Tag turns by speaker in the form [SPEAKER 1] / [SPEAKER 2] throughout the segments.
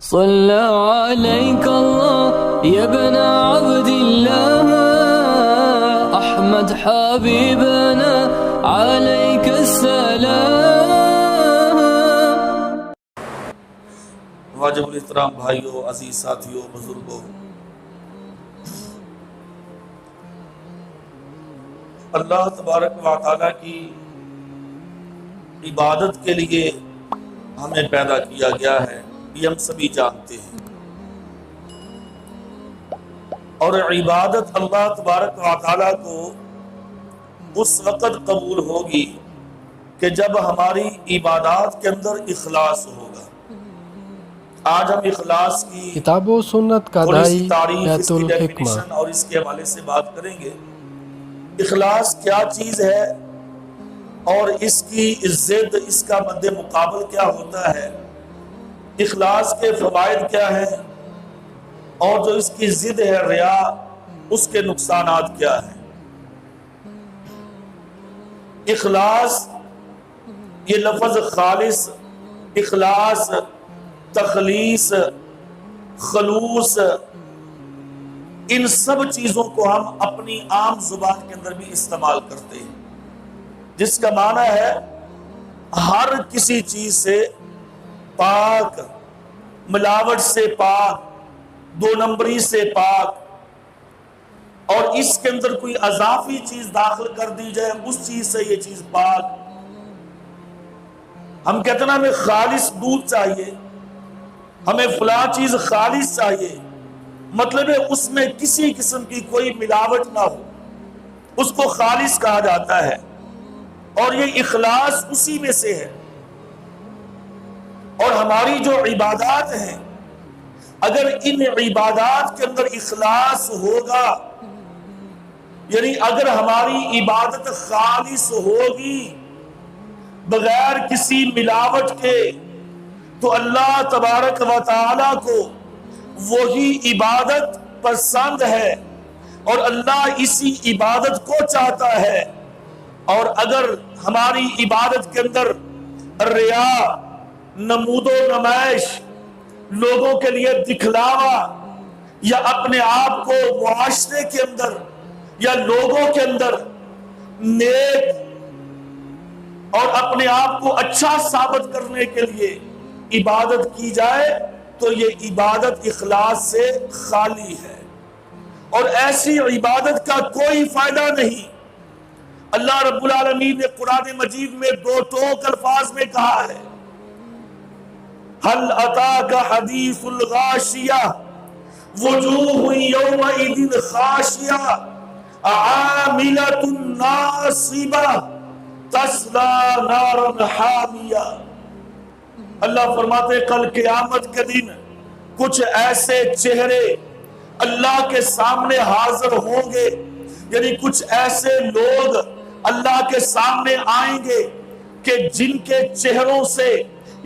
[SPEAKER 1] صلى عليك الله يا ابن عبد الله أحمد حبيبنا عليك السلام.
[SPEAKER 2] واجب الاحترام بھائیوں، عزیز ساتھیوں، بزرگوں، اللہ تبارک و تعالیٰ کی عبادت کے لیے ہمیں پیدا کیا گیا ہے، یہ ہم سبھی جانتے ہیں. اور عبادت اللہ تبارک و تعالیٰ کو اس وقت قبول ہوگی کہ جب ہماری عبادات کے اندر اخلاص ہوگا. آج ہم اخلاص کی
[SPEAKER 3] کتاب و سنت کا
[SPEAKER 2] تھوڑی سی
[SPEAKER 3] دائی
[SPEAKER 2] تعریف،
[SPEAKER 3] بیت
[SPEAKER 2] اس کی
[SPEAKER 3] الحکمہ.
[SPEAKER 2] ڈیفینیشن اور اس کے حوالے سے بات کریں گے. اخلاص کیا چیز ہے اور اس کی ضد، اس کا مد مقابل کیا ہوتا ہے، اخلاص کے فوائد کیا ہیں، اور جو اس کی ضد ہے ریا، اس کے نقصانات کیا ہیں. اخلاص، یہ لفظ خالص، اخلاص، تخلیص، خلوص، ان سب چیزوں کو ہم اپنی عام زبان کے اندر بھی استعمال کرتے ہیں، جس کا معنی ہے ہر کسی چیز سے پاک، ملاوٹ سے پاک، دو نمبری سے پاک، اور اس کے اندر کوئی اضافی چیز داخل کر دی جائے اس چیز سے یہ چیز پاک. ہم کہتے ہیں ہمیں خالص دودھ چاہیے، ہمیں فلاں چیز خالص چاہیے، مطلب ہے اس میں کسی قسم کی کوئی ملاوٹ نہ ہو، اس کو خالص کہا جاتا ہے. اور یہ اخلاص اسی میں سے ہے. اور ہماری جو عبادات ہیں، اگر ان عبادات کے اندر اخلاص ہوگا، یعنی اگر ہماری عبادت خالص ہوگی بغیر کسی ملاوٹ کے، تو اللہ تبارک و تعالی کو وہی عبادت پسند ہے اور اللہ اسی عبادت کو چاہتا ہے. اور اگر ہماری عبادت کے اندر ریا، نمود و نمائش، لوگوں کے لیے دکھلاوا، یا اپنے آپ کو معاشرے کے اندر یا لوگوں کے اندر نیک اور اپنے آپ کو اچھا ثابت کرنے کے لیے عبادت کی جائے، تو یہ عبادت اخلاص سے خالی ہے اور ایسی عبادت کا کوئی فائدہ نہیں. اللہ رب العالمین نے قرآن مجید میں دو ٹوک الفاظ میں کہا ہے، هل اتاک حدیث الغاشیہ وجوہ یومئذ خاشیہ عاملۃ ناصبہ تصلی نارا حامیہ. اللہ فرماتے ہیں کل قیامت کے دن کچھ ایسے چہرے اللہ کے سامنے حاضر ہوں گے، یعنی کچھ ایسے لوگ اللہ کے سامنے آئیں گے کہ جن کے چہروں سے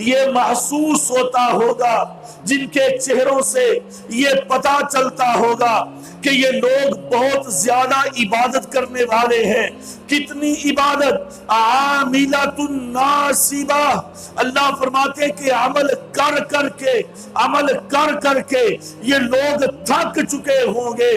[SPEAKER 2] یہ محسوس ہوتا ہوگا، جن کے چہروں سے یہ پتا چلتا ہوگا کہ یہ لوگ بہت زیادہ عبادت کرنے والے ہیں. کتنی عبادت، عاملۃ ناصبہ. اللہ فرماتے ہیں کہ عمل کر کر کے یہ لوگ تھک چکے ہوں گے.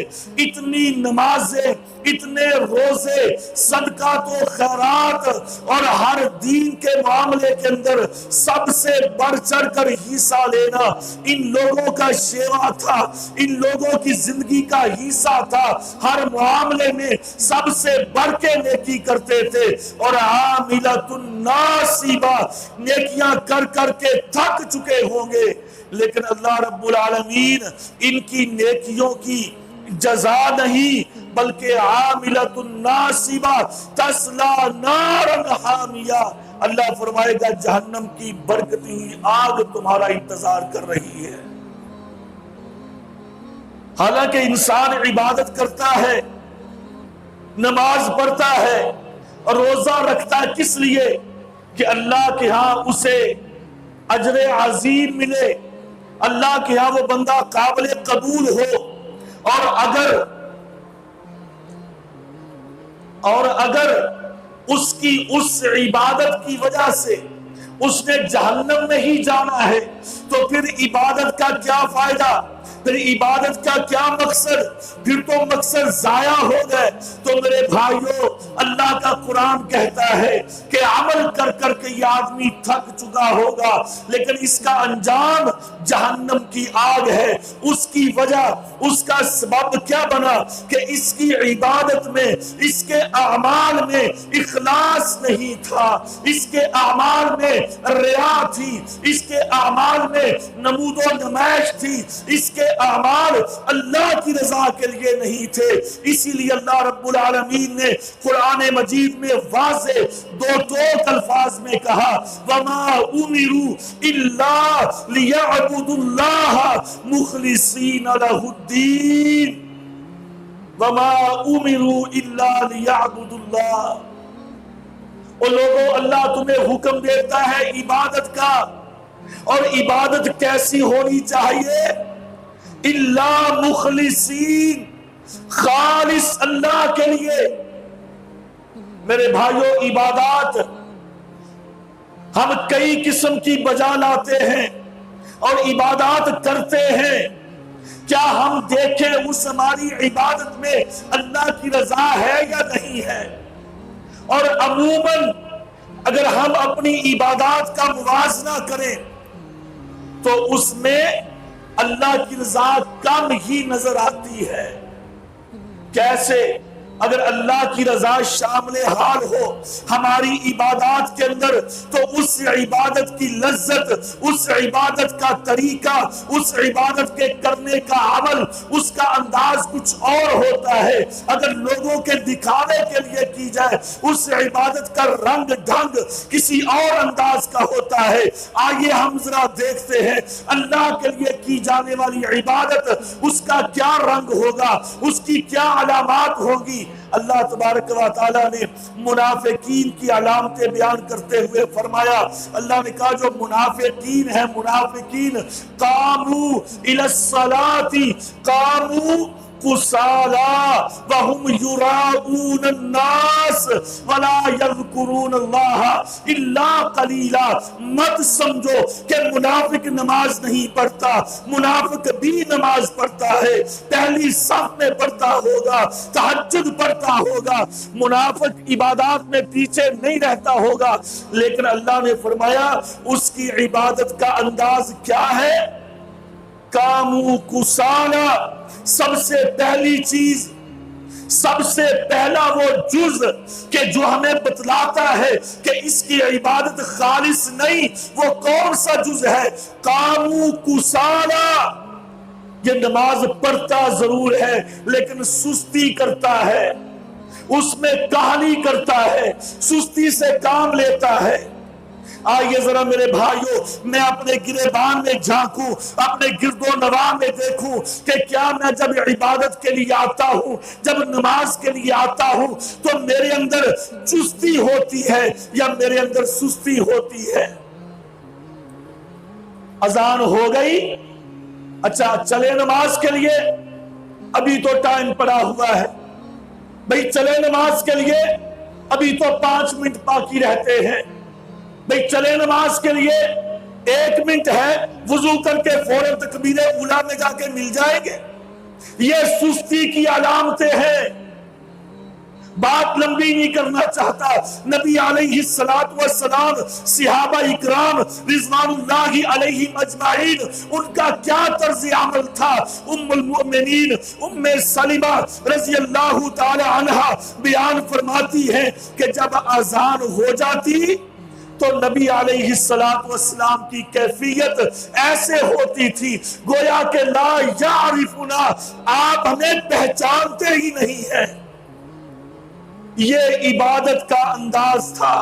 [SPEAKER 2] اتنی نمازیں، اتنے روزے، صدقات و خیرات اور ہر دین کے معاملے کے اندر سب سے بڑھ چڑھ کر حصہ لینا ان لوگوں کا شیوا تھا، ان لوگوں کی زندگی کا حصہ تھا. ہر معاملے میں سب سے بڑھ کے نیکی کرتے تھے. اور عاملۃ ناصبہ، نیکیاں کر کے تھک چکے ہوں گے، لیکن اللہ رب العالمین ان کی نیکیوں کی جزا نہیں بلکہ عاملۃ ناصبہ تصلی نارا حامیہ. اللہ فرمائے گا جہنم کی بھڑکتی ہوئی آگ تمہارا انتظار کر رہی ہے. حالانکہ انسان عبادت کرتا ہے، نماز پڑھتا ہے اور روزہ رکھتا ہے، کس لیے؟ کہ اللہ کے ہاں اسے اجر عظیم ملے، اللہ کے ہاں وہ بندہ قابل قبول ہو. اور اگر اس کی اس عبادت کی وجہ سے، اس نے جہنم میں ہی جانا ہے، تو پھر عبادت کا کیا فائدہ، پھر عبادت کا کیا مقصد، پھر تو مقصد ضائع ہو گئے۔ تو میرے بھائیوں، اللہ کا قرآن کہتا ہے کہ عمل کر کر کے یہ آدمی تھک چکا ہوگا، لیکن اس کا انجام جہنم کی آگ ہے۔ اس کی وجہ، اس کا سبب کیا بنا کہ اس کی عبادت میں، اس کے اعمال میں اخلاص نہیں تھا، اس کے اعمال میں ریا تھی، اس کے اعمال میں نمود و نمائش تھی، اس کے اعمال اللہ کی رضا کے لیے نہیں تھے۔ اسی لیے اللہ رب العالمین نے قرآن مجید میں واضح دو ٹوک الفاظ میں کہا وَمَا أُمِرُوا إِلَّا لِيَعْبُدُوا اللَّهَ مُخْلِصِينَ لَهُ الدِّينَ وَمَا أُمِرُوا إِلَّا لِيَعْبُدُوا اللَّهَ۔ اور لوگوں، اللہ تمہیں حکم دیتا ہے عبادت کا، اور عبادت کیسی ہونی چاہیے؟ اللہ مخلصین، خالص اللہ کے لیے۔ میرے بھائیوں، عبادات ہم کئی قسم کی بجا لاتے ہیں اور عبادات کرتے ہیں، کیا ہم دیکھیں اس ہماری عبادت میں اللہ کی رضا ہے یا نہیں ہے؟ اور عموماً اگر ہم اپنی عبادات کا موازنہ کریں تو اس میں اللہ کی رضا کم ہی نظر آتی ہے۔ کیسے؟ اگر اللہ کی رضا شامل حال ہو ہماری عبادات کے اندر، تو اس عبادت کی لذت، اس عبادت کا طریقہ، اس عبادت کے کرنے کا عمل، اس کا انداز کچھ اور ہوتا ہے۔ اگر لوگوں کے دکھانے کے لیے کی جائے، اس عبادت کا رنگ ڈھنگ کسی اور انداز کا ہوتا ہے۔ آئیے ہم ذرا دیکھتے ہیں اللہ کے لیے کی جانے والی عبادت، اس کا کیا رنگ ہوگا، اس کی کیا علامات ہوگی۔ اللہ تبارک و تعالیٰ نے منافقین کی علامتیں بیان کرتے ہوئے فرمایا، اللہ نے کہا جو منافقین ہیں، منافقین قاموا الی الصلاۃ قاموا کسالا وہم یراؤون الناس ولا یذکرون اللہ الا قلیلا۔ مت سمجھو کہ منافق نماز نہیں پڑھتا، منافق بھی نماز پڑھتا ہے، پہلی صف میں پڑھتا ہوگا، تہجد پڑھتا ہوگا، منافق عبادات میں پیچھے نہیں رہتا ہوگا، لیکن اللہ نے فرمایا اس کی عبادت کا انداز کیا ہے؟ قاموا کسالا۔ سب سے پہلی چیز، سب سے پہلا وہ جز کہ جو ہمیں بتلاتا ہے کہ اس کی عبادت خالص نہیں، وہ کون سا جز ہے؟ قاموا کسالا۔ یہ نماز پڑھتا ضرور ہے لیکن سستی کرتا ہے، اس میں کاہلی کرتا ہے، سستی سے کام لیتا ہے۔ آئیے ذرا میرے بھائیوں، میں اپنے گریبان میں جھانکوں، اپنے گرد و نواح میں دیکھوں کہ کیا میں جب عبادت کے لیے آتا ہوں، جب نماز کے لیے آتا ہوں، تو میرے اندر چستی ہوتی ہے یا میرے اندر سستی ہوتی ہے۔ اذان ہو گئی، اچھا چلے نماز کے لیے، ابھی تو ٹائم پڑا ہوا ہے، بھئی چلے نماز کے لیے، ابھی تو 5 منٹ باقی رہتے ہیں، بھئی چلے نماز کے لیے 1 منٹ ہے، وضو کر کے فوراً تکبیر اولیٰ میں جا کے مل جائیں گے۔ یہ سستی کی علامتیں ہیں۔ بات لمبی نہیں کرنا چاہتا، نبی علیہ السلام، صحابہ اکرام رضوان اللہ علیہم اجمعین، ان کا کیا طرز عمل تھا؟ ام المؤمنین ام سلمہ رضی اللہ تعالی عنہ بیان فرماتی ہیں کہ جب اذان ہو جاتی تو نبی علیہ السلام کی کیفیت ایسے ہوتی تھی گویا کہ لا یعرفنا، آپ ہمیں پہچانتے ہی نہیں ہیں۔ یہ عبادت کا انداز تھا۔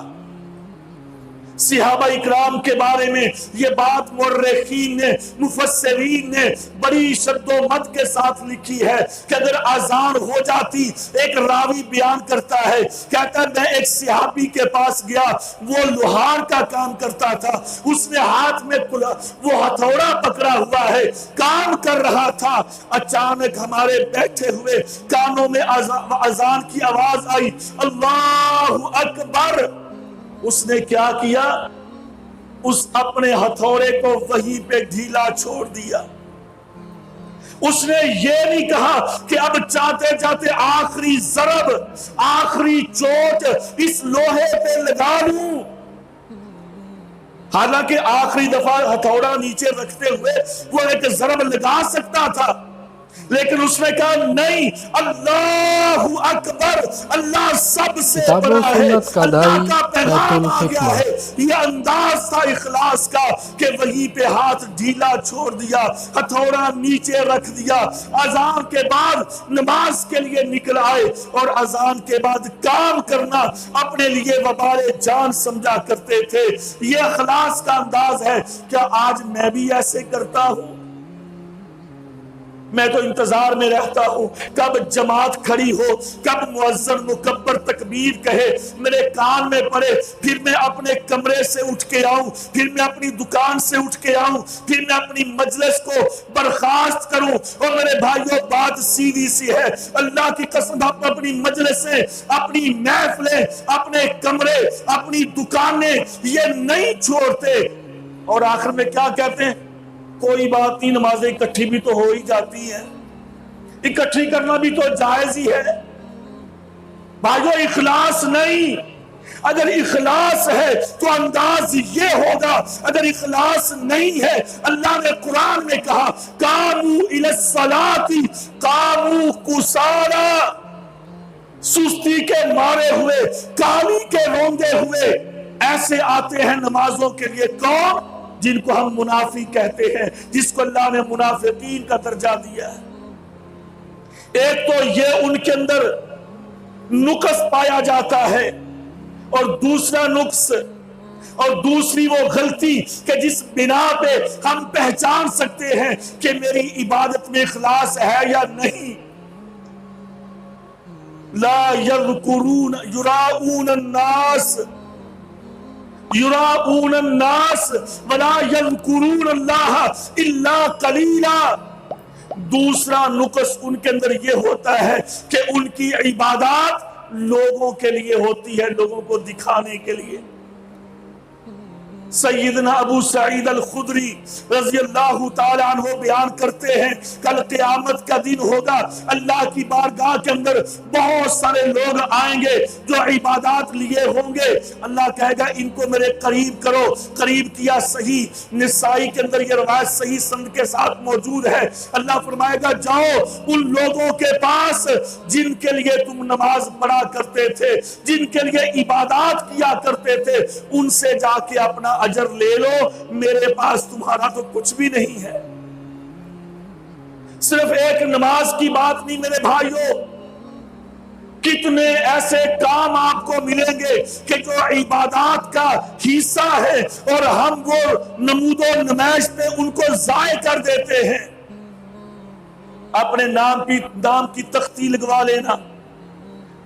[SPEAKER 2] صحابہ اکرام کے بارے میں یہ بات مورخین نے، مفسرین نے بڑی شد و مد کے ساتھ لکھی ہے کہ اگر اذان ہو جاتی، ایک راوی بیان کرتا ہے، کہتا ہے میں ایک صحابی کے پاس گیا، وہ لوہار کا کام کرتا تھا، اس نے ہاتھ میں وہ ہتھوڑا پکڑا ہوا ہے، کام کر رہا تھا، اچانک ہمارے بیٹھے ہوئے کانوں میں اذان کی آواز آئی، اللہ اکبر۔ اس نے کیا کیا؟ اس اپنے ہتھوڑے کو وہیں پہ ڈھیلا چھوڑ دیا. اس نے یہ نہیں کہا کہ اب چاہتے چاہتے آخری ضرب، آخری چوٹ اس لوہے پہ لگا لوں. حالانکہ آخری دفعہ ہتھوڑا نیچے رکھتے ہوئے وہ ایک ضرب لگا سکتا تھا، لیکن اس نے کہا نہیں، اللہ اکبر، اللہ سب سے بڑا ہے، اللہ کا پیغام آ گیا ہے. یہ انداز تھا اخلاص کا کہ وہیں پہ ہاتھ ڈھیلا چھوڑ دیا، ہتھوڑا نیچے رکھ دیا. اذان کے بعد نماز کے لیے نکل آئے، اور اذان کے بعد کام کرنا اپنے لیے وبال جان سمجھا کرتے تھے. یہ اخلاص کا انداز ہے. کیا آج میں بھی ایسے کرتا ہوں؟ میں تو انتظار میں رہتا ہوں کب جماعت کھڑی ہو، کب مؤذن مکبر تکبیر کہے، میرے کان میں پڑے، پھر میں اپنے کمرے سے اٹھ کے آؤں، پھر میں اپنی دکان سے اٹھ کے آؤں، پھر میں اپنی مجلس کو برخاست کروں. اور میرے بھائیوں، بات سیدھی سی ہے، اللہ کی قسم آپ اپنی مجلسیں، اپنی محفلیں، اپنے کمرے، اپنی دکانیں یہ نہیں چھوڑتے. اور آخر میں کیا کہتے ہیں؟ کوئی بات نہیں، نمازیں اکٹھی بھی تو ہو ہی جاتی ہیں، اکٹھی کرنا بھی تو جائز ہی ہے. بھائیو، اخلاص نہیں. اگر اخلاص ہے تو انداز یہ ہوگا، اگر اخلاص نہیں ہے، اللہ نے قرآن میں کہا قاموا الی الصلاۃ قاموا کسالى، سستی کے مارے ہوئے، کالی کے روندے ہوئے ایسے آتے ہیں نمازوں کے لیے. کون؟ جن کو ہم منافق کہتے ہیں، جس کو اللہ نے منافقین کا درجہ دیا ہے. ایک تو یہ ان کے اندر نقص پایا جاتا ہے، اور دوسرا نقص اور دوسری وہ غلطی کہ جس بنا پہ ہم پہچان سکتے ہیں کہ میری عبادت میں اخلاص ہے یا نہیں. لا یذکرون یراؤون الناس یراؤون الناس ولا یذکرون اللہ الا قلیلا. دوسرا نقص ان کے اندر یہ ہوتا ہے کہ ان کی عبادات لوگوں کے لیے ہوتی ہے، لوگوں کو دکھانے کے لیے. سیدنا ابو سعید الخدری رضی اللہ تعالی عنہ بیان کرتے ہیں کل قیامت کا دن ہوگا، اللہ کی بارگاہ کے اندر بہت سارے لوگ آئیں گے جو عبادات لیے ہوں گے. اللہ کہے گا ان کو میرے قریب کرو. قریب کیا، صحیح نسائی کے اندر یہ روایت صحیح سند کے ساتھ موجود ہے. اللہ فرمائے گا جاؤ ان لوگوں کے پاس جن کے لیے تم نماز پڑھا کرتے تھے، جن کے لیے عبادات کیا کرتے تھے، ان سے جا کے اپنا اجر لے لو، میرے پاس تمہارا تو کچھ بھی نہیں ہے. صرف ایک نماز کی بات نہیں میرے بھائیوں، کتنے ایسے کام آپ کو ملیں گے کہ جو عبادات کا حصہ ہے اور ہم وہ نمود و نمائش پہ ان کو ضائع کر دیتے ہیں. اپنے نام کی تختی لگوا لینا،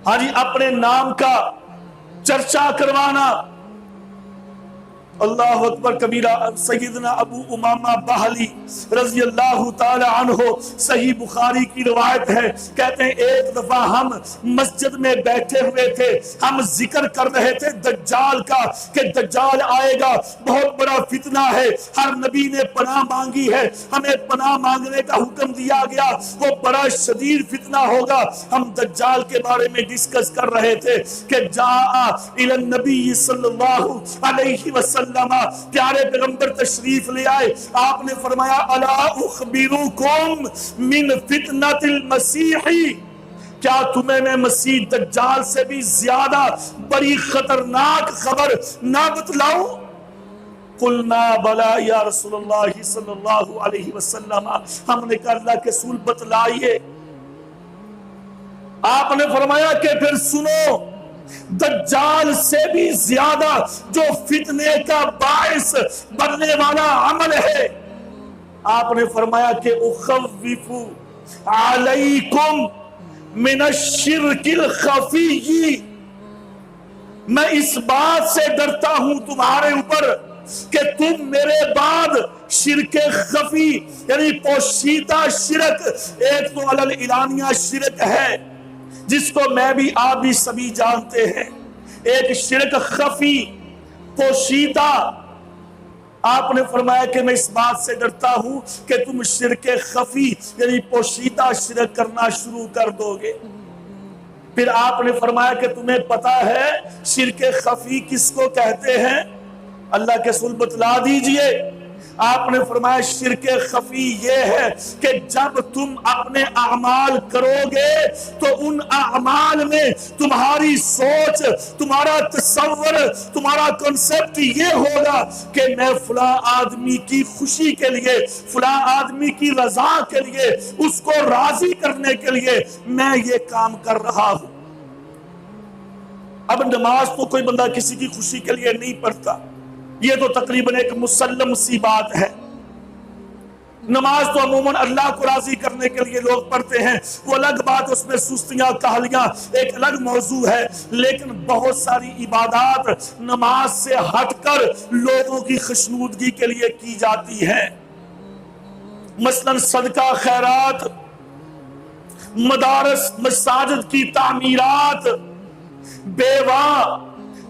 [SPEAKER 2] ہاں جی، اپنے نام کا چرچا کروانا. اللہ اکبر کبیرہ. سیدنا ابو امامہ بہلی رضی اللہ تعالی عنہ، صحیح بخاری کی روایت ہے، کہتے ہیں ایک دفعہ ہم مسجد میں بیٹھے ہوئے تھے، ہم ذکر کر رہے تھے دجال کا کہ دجال آئے گا، بہت بڑا فتنہ ہے، ہر نبی نے پناہ مانگی ہے، ہمیں پناہ مانگنے کا حکم دیا گیا، وہ بڑا شدید فتنہ ہوگا. ہم دجال کے بارے میں ڈسکس کر رہے تھے کہ جاء الی النبی صلی اللہ علیہ وسلم، پیارے پیغمبر تشریف لے آئے. آپ نے فرمایا الا اخبرکم من فتنۃ المسیح، کیا تمہیں میں مسیح دجال سے بھی زیادہ بڑی خطرناک خبر نہ بتلاؤں؟ قلنا بلا یا رسول اللہ صلی اللہ علیہ وسلم، ہم نے کہا اللہ کے رسول بتلائیے. آپ نے فرمایا کہ پھر سنو، دجال سے بھی زیادہ جو فتنے کا باعث بننے والا عمل ہے، آپ نے فرمایا کہ اخوف علیکم من الشرک الخفی، میں اس بات سے ڈرتا ہوں تمہارے اوپر کہ تم میرے بعد شرک خفی یعنی پوشیدہ شرک، ایک تو علل اعلانیہ شرک ہے جس کو میں بھی آپ بھی سبھی جانتے ہیں، ایک شرک خفی پوشیدہ آپ نے فرمایا کہ میں اس بات سے ڈرتا ہوں کہ تم شرک خفی یعنی پوشیدہ شرک کرنا شروع کر دو گے۔ پھر آپ نے فرمایا کہ تمہیں پتا ہے شرک خفی کس کو کہتے ہیں؟ اللہ کے رسول بتلا دیجئے۔ آپ نے فرمایا شرک خفی یہ ہے کہ جب تم اپنے اعمال کرو گے تو ان اعمال میں تمہاری سوچ، تمہارا تصور، تمہارا کنسپٹ یہ ہوگا کہ میں فلاں آدمی کی خوشی کے لیے، فلاں آدمی کی رضا کے لیے، اس کو راضی کرنے کے لیے میں یہ کام کر رہا ہوں۔ اب نماز تو کوئی بندہ کسی کی خوشی کے لیے نہیں پڑھتا، یہ تو تقریباً ایک مسلم سی بات ہے۔ نماز تو عموماً اللہ کو راضی کرنے کے لیے لوگ پڑھتے ہیں، وہ الگ بات، اس میں سستیاں کاہلیاں ایک الگ موضوع ہے، لیکن بہت ساری عبادات نماز سے ہٹ کر لوگوں کی خوشنودگی کے لیے کی جاتی ہیں۔ مثلاً صدقہ خیرات، مدارس مساجد کی تعمیرات، بیوہ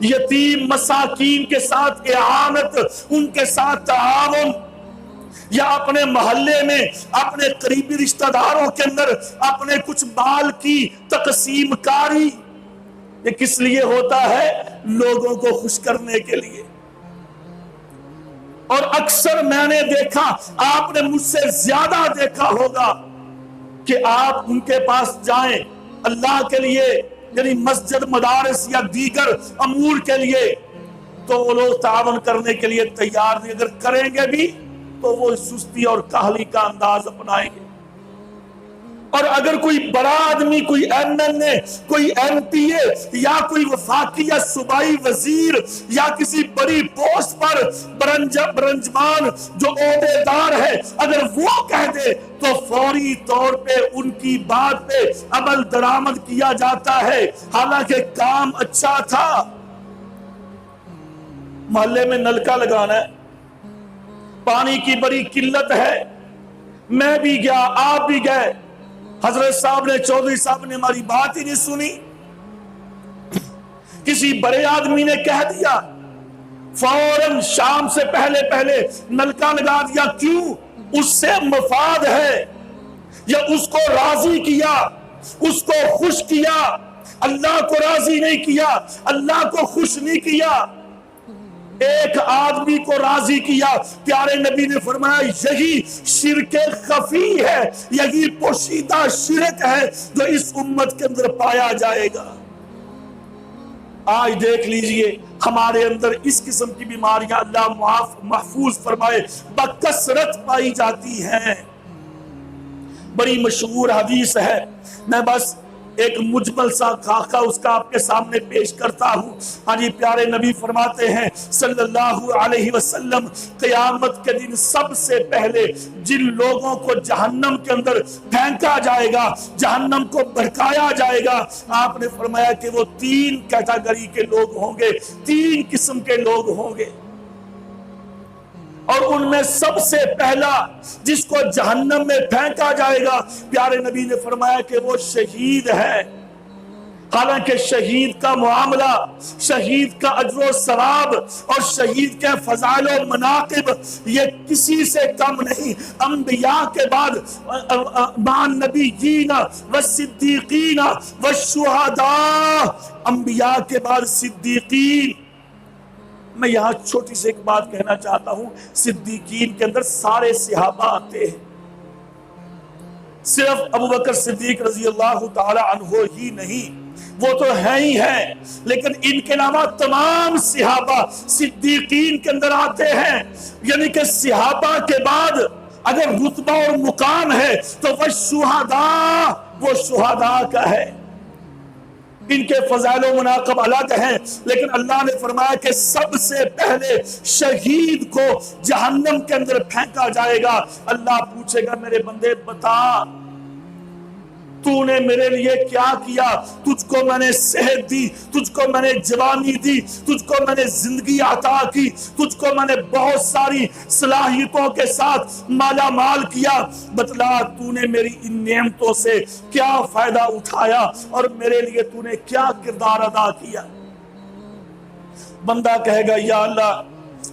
[SPEAKER 2] یتیم مساکین کے ساتھ اعانت، ان کے ساتھ تعاون، یا اپنے محلے میں اپنے قریبی رشتہ داروں کے اندر اپنے کچھ مال کی تقسیم کاری، یہ کس لیے ہوتا ہے؟ لوگوں کو خوش کرنے کے لیے۔ اور اکثر میں نے دیکھا، آپ نے مجھ سے زیادہ دیکھا ہوگا کہ آپ ان کے پاس جائیں اللہ کے لیے، یعنی مسجد، مدارس یا دیگر امور کے لیے، تو وہ لوگ تعاون کرنے کے لیے تیار نہیں، اگر کریں گے بھی تو وہ سستی اور کاہلی کا انداز اپنائیں گے۔ اور اگر کوئی بڑا آدمی، کوئی ایم این اے، کوئی ایم پی اے یا کوئی وفاقی یا صوبائی وزیر یا کسی بڑی پوسٹ پر برنجمان جو عہدے دار ہے، اگر وہ کہہ دے تو فوری طور پہ ان کی بات پہ عمل درآمد کیا جاتا ہے، حالانکہ کام اچھا تھا۔ محلے میں نلکا لگانا ہے، پانی کی بڑی قلت ہے، میں بھی گیا، آپ بھی گئے، حضرت صاحب نے، چودھری صاحب نے ہماری بات ہی نہیں سنی، کسی بڑے آدمی نے کہہ دیا، فوراً شام سے پہلے نلکا لگا دیا۔ کیوں؟ اس سے مفاد ہے، یا اس کو راضی کیا، اس کو خوش کیا، اللہ کو راضی نہیں کیا، اللہ کو خوش نہیں کیا، ایک آدمی کو راضی کیا۔ پیارے نبی نے فرمایا یہی شرک خفی ہے، یہی پوشیدہ شرک ہے جو اس امت کے اندر پایا جائے گا۔ آج دیکھ لیجئے ہمارے اندر اس قسم کی بیماریاں اللہ محفوظ فرمائے بکثرت پائی جاتی ہیں۔ بڑی مشہور حدیث ہے، میں بس ایک مجمل سا خاکہ اس کا آپ کے سامنے پیش کرتا ہوں۔ ہاں جی، پیارے نبی فرماتے ہیں صلی اللہ علیہ وسلم، قیامت کے دن سب سے پہلے جن لوگوں کو جہنم کے اندر پھینکا جائے گا، جہنم کو بھڑکایا جائے گا، آپ نے فرمایا کہ وہ 3 کیٹیگری کے لوگ ہوں گے، 3 قسم کے لوگ ہوں گے، اور ان میں سب سے پہلا جس کو جہنم میں پھینکا جائے گا، پیارے نبی نے فرمایا کہ وہ شہید ہے۔ حالانکہ شہید کا معاملہ، شہید کا اجر و ثواب اور شہید کے فضائل و مناقب یہ کسی سے کم نہیں۔ انبیاء کے بعد مع النبیین والصدیقین والشہداء، انبیاء کے بعد صدیقین۔ میں یہاں چھوٹی سی ایک بات کہنا چاہتا ہوں، صدیقین کے اندر سارے صحابہ آتے ہیں، صرف ابو بکر صدیق رضی اللہ تعالی عنہ ہی نہیں، وہ تو ہیں ہی ہیں، لیکن ان کے علاوہ تمام صحابہ صدیقین کے اندر آتے ہیں۔ یعنی کہ صحابہ کے بعد اگر رتبہ اور مقام ہے تو وہ شہداء، وہ شہداء کا ہے۔ ان کے فضائل و مناقب الگ ہیں، لیکن اللہ نے فرمایا کہ سب سے پہلے شہید کو جہنم کے اندر پھینکا جائے گا۔ اللہ پوچھے گا میرے بندے بتا تو نے میرے لیے کیا کیا؟ تجھ کو میں نے صحت دی، تجھ کو میں نے جوانی دی، تجھ کو میں نے زندگی عطا کی، تجھ کو میں نے بہت ساری صلاحیتوں کے ساتھ مالا مال کیا، بتلا تو نے میری ان نعمتوں سے کیا فائدہ اٹھایا اور میرے لیے تو نے کیا کردار ادا کیا؟ بندہ کہے گا یا اللہ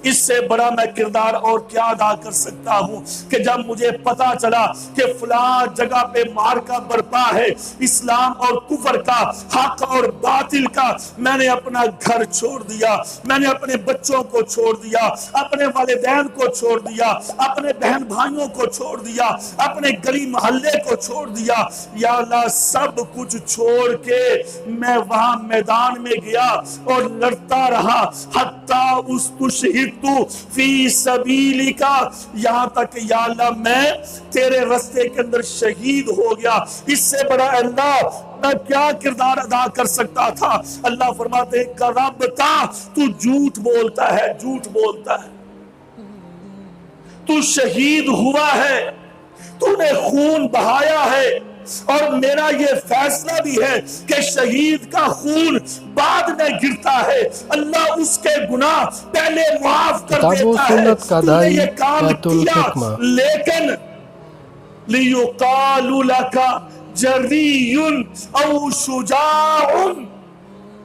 [SPEAKER 2] اس سے بڑا میں کردار اور کیا ادا کر سکتا ہوں کہ جب مجھے پتا چلا کہ فلاں جگہ پہ معرکہ برپا ہے اسلام اور کفر کا، حق اور باطل کا، میں نے اپنا گھر چھوڑ دیا، میں نے اپنے بچوں کو چھوڑ دیا، اپنے والدین کو چھوڑ دیا، اپنے بہن بھائیوں کو چھوڑ دیا، اپنے گلی محلے کو چھوڑ دیا، یا اللہ سب کچھ چھوڑ کے میں وہاں میدان میں گیا اور لڑتا رہا، حتیٰ استشہدت فی سبیلک، یہاں تک یا اللہ میں تیرے رستے کے اندر شہید ہو گیا۔ اس سے بڑا اللہ میں کیا کردار ادا کر سکتا تھا؟ اللہ فرماتے ہیں کذبتا، تو جھوٹ بولتا ہے، جھوٹ بولتا ہے، تو شہید ہوا ہے، تو نے خون بہایا ہے، اور میرا یہ فیصلہ بھی ہے کہ شہید کا خون بعد میں گرتا ہے، اللہ اس کے گناہ پہلے معاف کر دیتا ہے۔ تو نے یہ کام کیا لیکن لِيُقَالُ لَكَ جَرِيٌّ أَوْ شُجَاعٌ،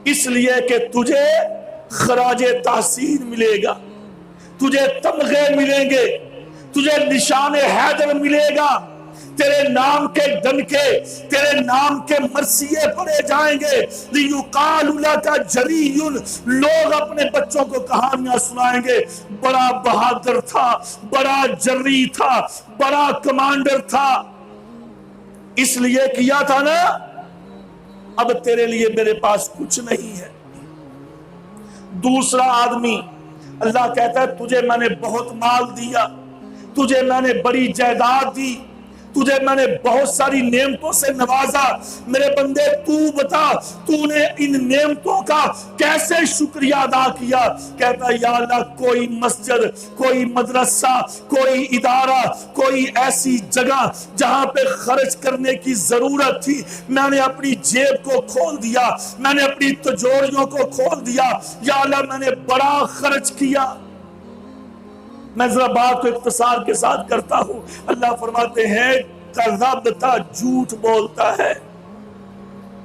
[SPEAKER 2] اس لیے کہ تجھے خراج تحسین ملے گا، تجھے تمغے ملیں گے، تجھے نشان حیدر ملے گا، تیرے نام کے ڈنکے، تیرے نام کے مرثیے پڑے جائیں گے۔ لِيُقَالُ لَكَ جَرِيٌّ، لوگ اپنے بچوں کو کہانیاں سنائیں گے، بڑا بہادر تھا، بڑا جری تھا، بڑا کمانڈر تھا، اس لیے کیا تھا نا، اب تیرے لیے میرے پاس کچھ نہیں ہے۔ دوسرا آدمی اللہ کہتا ہے تجھے میں نے بہت مال دیا، تجھے میں نے بڑی جائیداد دی، تجھے میں نے بہت ساری نعمتوں سے نوازا، میرے بندے تو بتا تو نے ان نعمتوں کا کیسے شکریہ ادا کیا؟ کہتا یا اللہ کوئی مسجد، کوئی مدرسہ، کوئی ادارہ، کوئی ایسی جگہ جہاں پہ خرچ کرنے کی ضرورت تھی میں نے اپنی جیب کو کھول دیا، میں نے اپنی تجوریوں کو کھول دیا، یا اللہ میں نے بڑا خرچ کیا۔ میں ذرا بات کو اختصار کے ساتھ کرتا ہوں، اللہ فرماتے ہیں کذبتا، جھوٹ بولتا ہے۔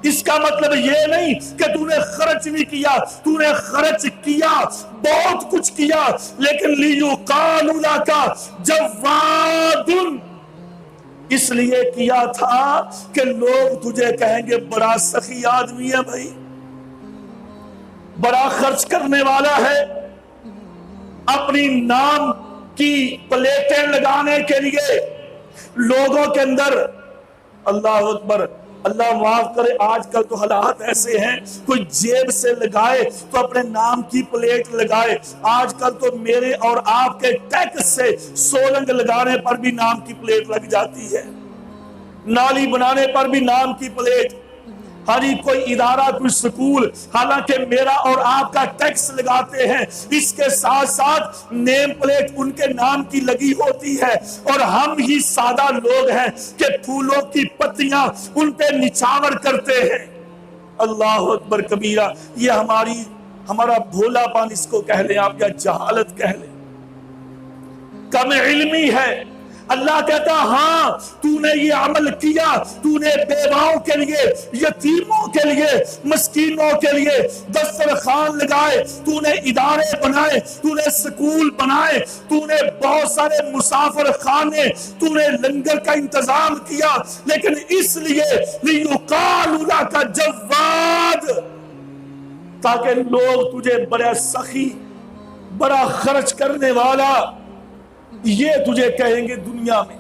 [SPEAKER 2] اس کا مطلب یہ نہیں کہ تو نے خرچ نہیں کیا، تو نے خرچ کیا، بہت کچھ کیا، لیکن لِيُقَالُ لَكَ جَوَّادٌ، اس لیے کیا تھا کہ لوگ تجھے کہیں گے بڑا سخی آدمی ہے بھائی، بڑا خرچ کرنے والا ہے، اپنی نام کی پلیٹیں لگانے کے لیے لوگوں کے اندر، اللہ اکبر، اللہ معاف کرے آج کل تو حالات ایسے ہیں، کوئی جیب سے لگائے تو اپنے نام کی پلیٹ لگائے، آج کل تو میرے اور آپ کے ٹیکس سے سولنگ لگانے پر بھی نام کی پلیٹ لگ جاتی ہے، نالی بنانے پر بھی نام کی پلیٹ، ہاں جی کوئی ادارہ، کوئی سکول، حالانکہ میرا اور آپ کا ٹیکس لگاتے ہیں، اس کے ساتھ ساتھ نیم پلیٹ ان کے نام کی لگی ہوتی ہے، اور ہم ہی سادہ لوگ ہیں کہ پھولوں کی پتیاں ان پہ نچھاور کرتے ہیں۔ اللہ اکبر کبیرہ، یہ ہمارا بھولا پان اس کو کہہ لیں آپ، یا جہالت کہہ لیں، کم علمی ہے۔ اللہ کہتا ہاں تو نے یہ عمل کیا، تو نے بیواؤں کے لیے، یتیموں کے لیے، مسکینوں کے لیے دسترخوان لگائے، تو نے ادارے بنائے، تو نے سکول بنائے، تو نے بہت سارے مسافر خانے، تو نے لنگر کا انتظام کیا، لیکن اس لیے لِيُقَالُ لَكَ جَوَّادٌ، تاکہ لوگ تجھے بڑا سخی، بڑا خرچ کرنے والا یہ تجھے کہیں گے دنیا میں،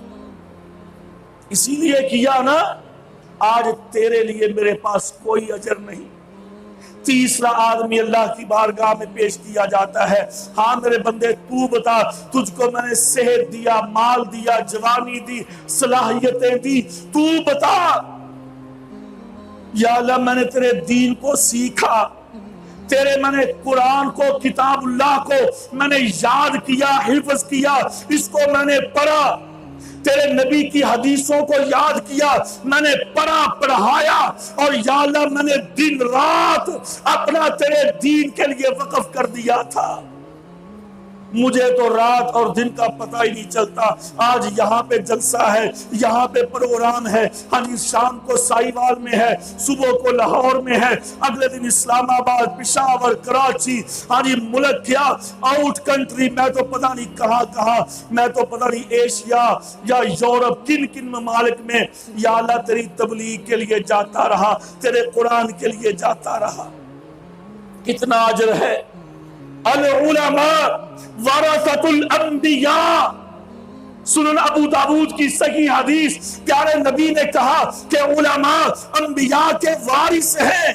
[SPEAKER 2] اسی لیے کیا نا، آج تیرے لیے میرے پاس کوئی اجر نہیں۔ تیسرا آدمی اللہ کی بارگاہ میں پیش کیا جاتا ہے، ہاں میرے بندے تو بتا، تجھ کو میں نے صحت دیا، مال دیا، جوانی دی، صلاحیتیں دی، تو بتا یا اللہ میں نے تیرے دین کو سیکھا، تیرے میں نے قرآن کو، کتاب اللہ کو میں نے یاد کیا، حفظ کیا، اس کو میں نے پڑھا، تیرے نبی کی حدیثوں کو یاد کیا، میں نے پڑھا، پڑھایا، اور یا اللہ میں نے دن رات اپنا تیرے دین کے لیے وقف کر دیا تھا، مجھے تو رات اور دن کا پتہ ہی نہیں چلتا، آج یہاں پہ جلسہ ہے، یہاں پہ پروگرام ہے، ہاں جی شام کو سائیوال میں ہے، صبح کو لاہور میں ہے، اگلے دن اسلام آباد، پشاور، کراچی، ہاں جی ملک کیا آؤٹ کنٹری، میں تو پتہ نہیں کہاں کہاں، میں تو پتہ نہیں ایشیا یا یورپ کن کن ممالک میں، یا اللہ تیری تبلیغ کے لیے جاتا رہا، تیرے قرآن کے لیے جاتا رہا، کتنا اجر ہے۔ العلماء ورثۃ الانبیاء، سنن ابو داود کی صحیح حدیث، پیارے نبی نے کہا کہ علماء انبیاء کے وارث ہیں۔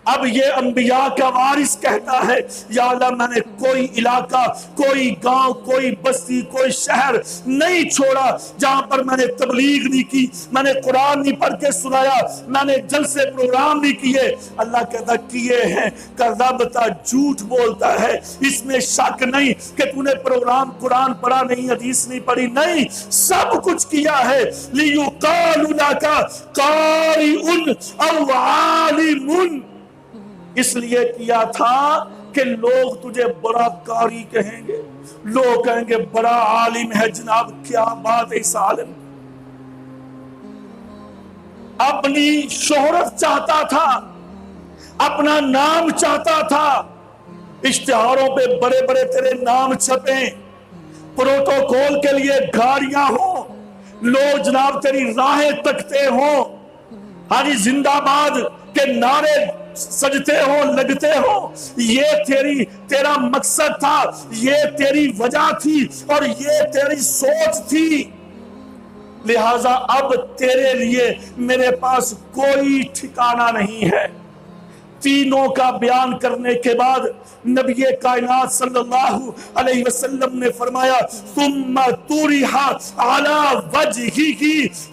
[SPEAKER 2] اب یہ انبیاء کا وارث کہتا ہے یا اللہ میں نے کوئی علاقہ، کوئی گاؤں، کوئی بستی، کوئی شہر نہیں چھوڑا جہاں پر میں نے تبلیغ نہیں کی، میں نے قرآن نہیں پڑھ کے سنایا، میں نے جلسے پروگرام نہیں کیے۔ اللہ کہتا کیے ہیں، کذبتا جھوٹ بولتا ہے، اس میں شک نہیں کہ تو نے پروگرام قرآن پڑھا نہیں، حدیث نہیں پڑھی، نہیں، سب کچھ کیا ہے۔ لیقال لک قارئ او عالم، اس لیے کیا تھا کہ لوگ تجھے بڑا قاری کہیں گے، لوگ کہیں گے بڑا عالم ہے، جناب کیا بات ہے اس عالم۔ اپنی شہرت چاہتا تھا، اپنا نام چاہتا تھا، اشتہاروں پہ بڑے بڑے تیرے نام چھپیں، پروٹوکول کے لیے گاڑیاں ہوں، لوگ جناب تیری راہیں تکتے ہوں، ہاں جی زندہ باد کے نعرے سجتے ہوں، لگتے ہوں، یہ تیرا مقصد تھا، یہ تیری وجہ تھی اور یہ تیری سوچ تھی، لہٰذا اب تیرے لیے میرے پاس کوئی ٹھکانہ نہیں ہے۔ تینوں کا بیان کرنے کے بعد نبی کائنات صلی اللہ علیہ وسلم نے فرمایا ثم طرح علی وجہہ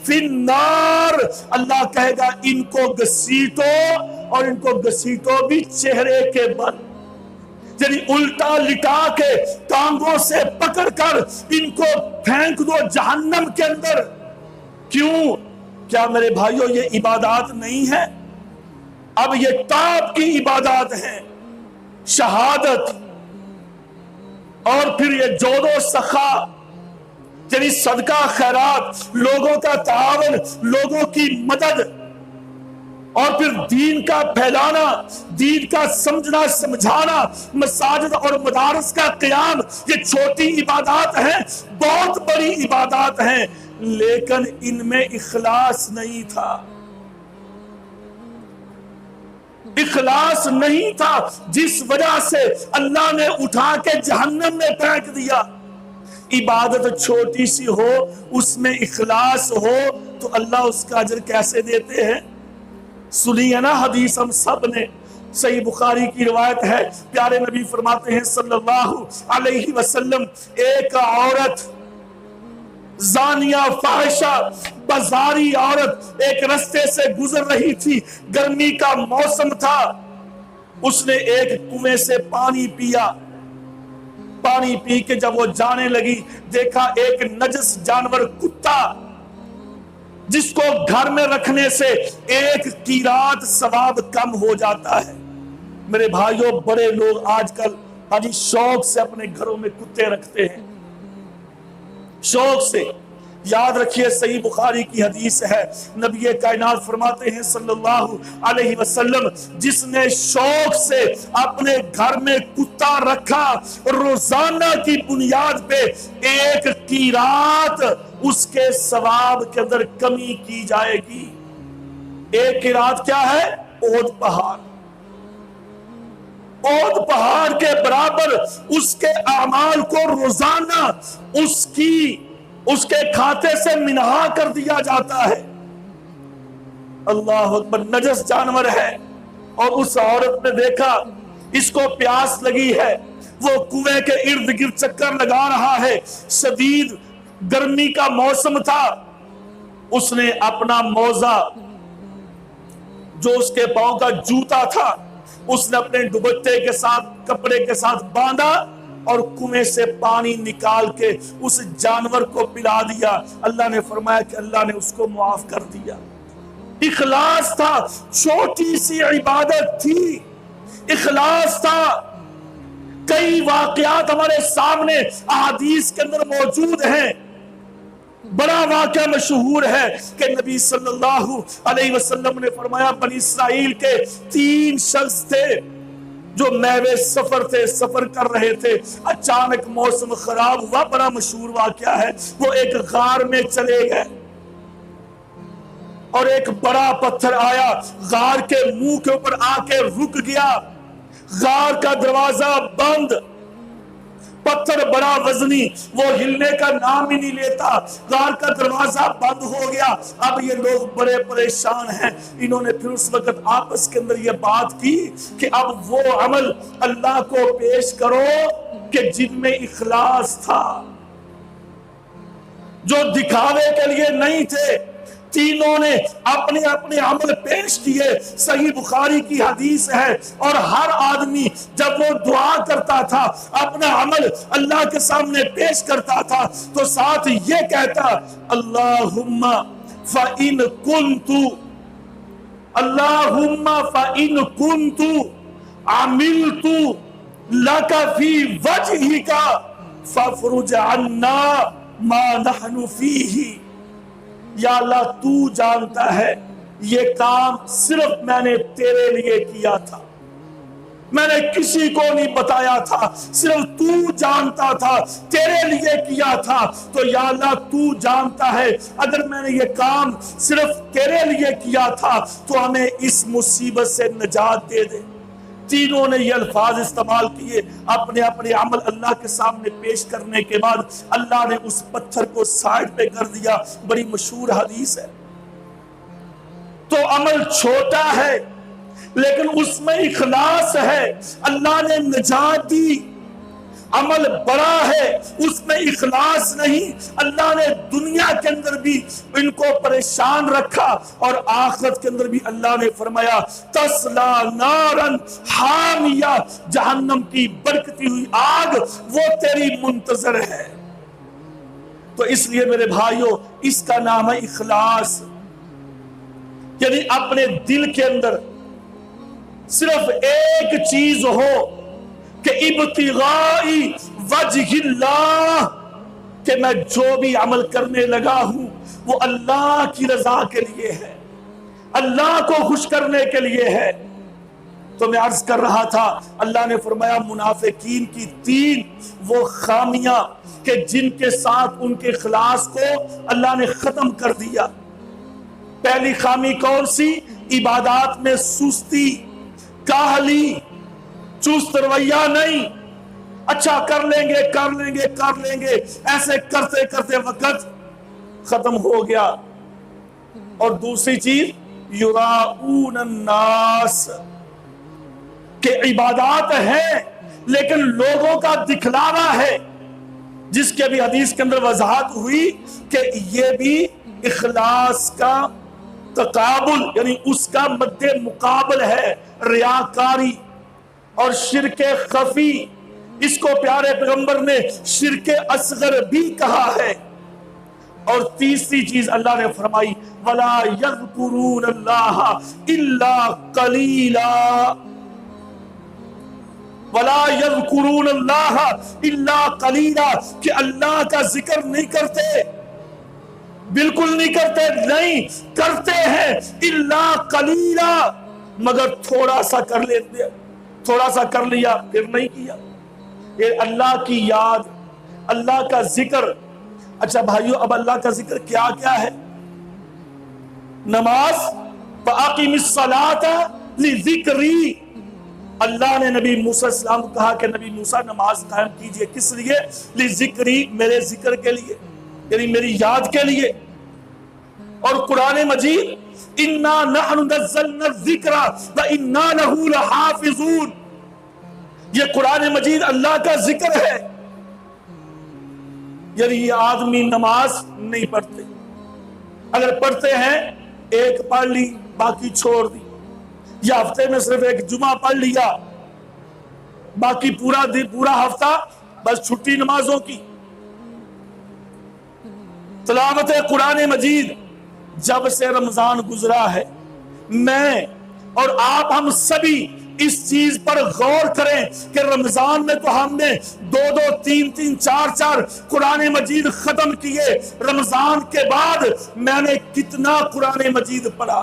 [SPEAKER 2] فی النار، اللہ کہے گا ان کو گھسیٹو، اور ان کو گھسیٹو بھی چہرے کے بل، یعنی الٹا لٹا کے ٹانگوں سے پکڑ کر ان کو پھینک دو جہنم کے اندر۔ کیوں؟ کیا میرے بھائیوں یہ عبادات نہیں ہے؟ اب یہ ٹاپ کی عبادات ہیں، شہادت، اور پھر یہ جود و سخا، یعنی صدقہ خیرات، لوگوں کا تعاون، لوگوں کی مدد، اور پھر دین کا پھیلانا، دین کا سمجھنا سمجھانا، مساجد اور مدارس کا قیام، یہ چھوٹی عبادات ہیں، بہت بڑی عبادات ہیں، لیکن ان میں اخلاص نہیں تھا، اخلاص نہیں تھا، جس وجہ سے اللہ نے اٹھا کے جہنم میں پھینک دیا۔ عبادت چھوٹی سی ہو، اس میں اخلاص ہو تو اللہ اس کا اجر کیسے دیتے ہیں؟ سنی ہے نا حدیث ہم سب نے، صحیح بخاری کی روایت ہے، پیارے نبی فرماتے ہیں صلی اللہ علیہ وسلم، ایک عورت زانیہ فاحشہ بازاری عورت ایک رستے سے گزر رہی تھی، گرمی کا موسم تھا، اس نے ایک کنویں سے پانی پیا، پانی پی کے جب وہ جانے لگی دیکھا ایک نجس جانور کتا، جس کو گھر میں رکھنے سے ایک قیرات ثواب کم ہو جاتا ہے۔ میرے بھائیوں بڑے لوگ آج کل حاجی شوق سے اپنے گھروں میں کتے رکھتے ہیں، شوق سے۔ یاد رکھیے صحیح بخاری کی حدیث ہے، نبی کائنات فرماتے ہیں صلی اللہ علیہ وسلم، جس نے شوق سے اپنے گھر میں کتا رکھا، روزانہ کی بنیاد پہ ایک قیرات اس کے ثواب کے اندر کمی کی جائے گی۔ ایک قیرات کیا ہے؟ احد پہاڑ، احد پہاڑ کے برابر اس کے اعمال کو روزانہ اس کے کھاتے سے منہا کر دیا جاتا ہے۔ اللہ اکبر، نجس جانور ہے، اور اس عورت نے دیکھا اس کو پیاس لگی ہے، وہ کنویں کے ارد گرد چکر لگا رہا ہے، شدید گرمی کا موسم تھا، اس نے اپنا موزہ جو اس کے پاؤں کا جوتا تھا اس نے اپنے دوپٹے کے ساتھ کپڑے کے ساتھ باندھا اور کنویں سے پانی نکال کے اس جانور کو پلا دیا۔ اللہ نے فرمایا کہ اللہ نے اس کو معاف کر دیا۔ اخلاص تھا، چھوٹی سی عبادت تھی، اخلاص تھا۔ کئی واقعات ہمارے سامنے احادیث کے اندر موجود ہیں. بڑا واقعہ مشہور ہے کہ نبی صلی اللہ علیہ وسلم نے فرمایا بنی اسرائیل کے 3 شخص تھے جو میوے سفر کر رہے تھے. اچانک موسم خراب ہوا. بڑا مشہور واقعہ ہے. وہ ایک غار میں چلے گئے اور ایک بڑا پتھر آیا, غار کے منہ کے اوپر آ کے رک گیا. غار کا دروازہ بند. پتھر بڑا وزنی, وہ ہلنے کا نام ہی نہیں لیتا. غار کا دروازہ بند ہو گیا. اب یہ لوگ بڑے پریشان ہیں. انہوں نے پھر اس وقت آپس کے اندر یہ بات کی کہ اب وہ عمل اللہ کو پیش کرو کہ جن میں اخلاص تھا, جو دکھاوے کے لیے نہیں تھے. تینوں نے اپنے اپنے عمل پیش کیے. صحیح بخاری کی حدیث ہے. اور ہر آدمی جب وہ دعا کرتا تھا, اپنا عمل اللہ کے سامنے پیش کرتا تھا, تو ساتھ یہ کہتا اللہم فَإِن كُنْتُ اللہم فَإِن كُنْتُ عَمِلْتُ لَكَ فِي وَجْهِكَ فَافْرُجْ عَنَّا مَا نَحْنُ فِيهِ. یا اللہ تو جانتا ہے یہ کام صرف میں نے تیرے لیے کیا تھا, میں نے کسی کو نہیں بتایا تھا, صرف تو جانتا تھا, تیرے لیے کیا تھا. تو یا اللہ تو جانتا ہے اگر میں نے یہ کام صرف تیرے لیے کیا تھا تو ہمیں اس مصیبت سے نجات دے دے. تینوں نے یہ الفاظ استعمال کیے. اپنے اپنے عمل اللہ کے سامنے پیش کرنے کے بعد اللہ نے اس پتھر کو سائڈ پہ کر دیا. بڑی مشہور حدیث ہے. تو عمل چھوٹا ہے لیکن اس میں اخلاص ہے, اللہ نے نجات دی. عمل بڑا ہے اس میں اخلاص نہیں, اللہ نے دنیا کے اندر بھی ان کو پریشان رکھا اور آخرت کے اندر بھی اللہ نے فرمایا تسلا نارن حامیہ, جہنم کی بھڑکتی ہوئی آگ وہ تیری منتظر ہے. تو اس لیے میرے بھائیوں اس کا نام ہے اخلاص. یعنی اپنے دل کے اندر صرف ایک چیز ہو کہ ابتغائی وجہ اللہ, کہ میں جو بھی عمل کرنے لگا ہوں وہ اللہ کی رضا کے لیے ہے, اللہ کو خوش کرنے کے لیے ہے. تو میں عرض کر رہا تھا اللہ نے فرمایا منافقین کی 3 وہ خامیاں کہ جن کے ساتھ ان کے اخلاص کو اللہ نے ختم کر دیا. پہلی خامی کون سی؟ عبادات میں سستی, کاہلی, چست رویہ نہیں. اچھا کر لیں گے ایسے کرتے کرتے وقت ختم ہو گیا. اور دوسری چیز یراؤون الناس, کہ عبادات ہیں لیکن لوگوں کا دکھلاوا ہے, جس کے بھی حدیث کے اندر وضاحت ہوئی کہ یہ بھی اخلاص کا تقابل یعنی اس کا مد مقابل ہے ریاکاری اور شرک خفی. اس کو پیارے پیغمبر نے شرک اصغر بھی کہا ہے. اور تیسری چیز اللہ نے فرمائی وَلَا يَذْكُرُونَ اللَّهَ إِلَّا قَلِيلًا, وَلَا يَذْكُرُونَ اللَّهَ إِلَّا قَلِيلًا, کہ اللہ کا ذکر نہیں کرتے, بالکل نہیں کرتے, نہیں کرتے ہیں الا قلیلا, مگر تھوڑا سا کر لیتے, تھوڑا سا کر لیا پھر نہیں کیا. یہ اللہ کی یاد, اللہ کا ذکر. اچھا بھائیو اب اللہ کا ذکر کیا کیا ہے؟ نماز, فَأَقِمِ الصَّلَاةَ لِذِكْرِي. اللہ نے نبی موسیٰ علیہ السلام کو کہا کہ نبی موسیٰ نماز قائم کیجئے, کس لیے؟ لِذِكْرِي, میرے ذکر کے لیے, یعنی میری یاد کے لیے. اور قرآن مجید اِنَّا نَحْنُ نَزَّلْنَا الذِّكْرَ وَإِنَّا لَهُ لَحَافِظُونَ, یہ قرآن مجید اللہ کا ذکر ہے. یعنی یہ آدمی نماز نہیں پڑھتے, اگر پڑھتے ہیں ایک پڑھ لی باقی چھوڑ دی, یا ہفتے میں صرف ایک جمعہ پڑھ لیا, باقی پورا ہفتہ بس چھٹی نمازوں کی. تلاوت قرآن مجید جب سے رمضان گزرا ہے میں اور آپ ہم سبھی اس چیز پر غور کریں کہ رمضان میں تو ہم نے 2-2 3-3 4-4 قرآن مجید ختم کیے، رمضان کے بعد میں نے کتنا قرآن مجید پڑھا۔